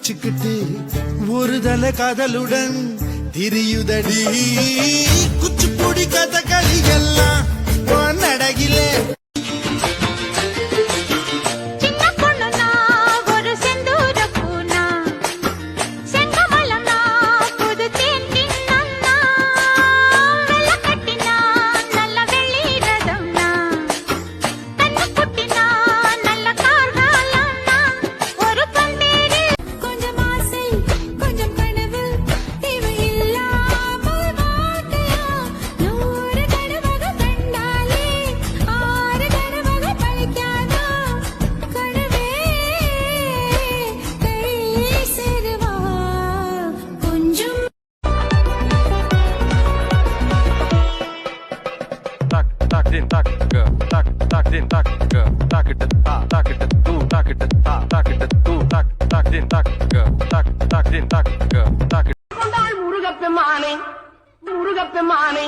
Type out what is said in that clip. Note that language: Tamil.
வச்சுக்கிட்டு ஒரு தல காதலுடன் திரியுதடி குச்சிப்புடி கதகளி எல்லாம் நடகிலே din tak ke tak din tak ke tak it tu tak it tu tak din tak ke tak din tak ke tak முருகப்பெருமானே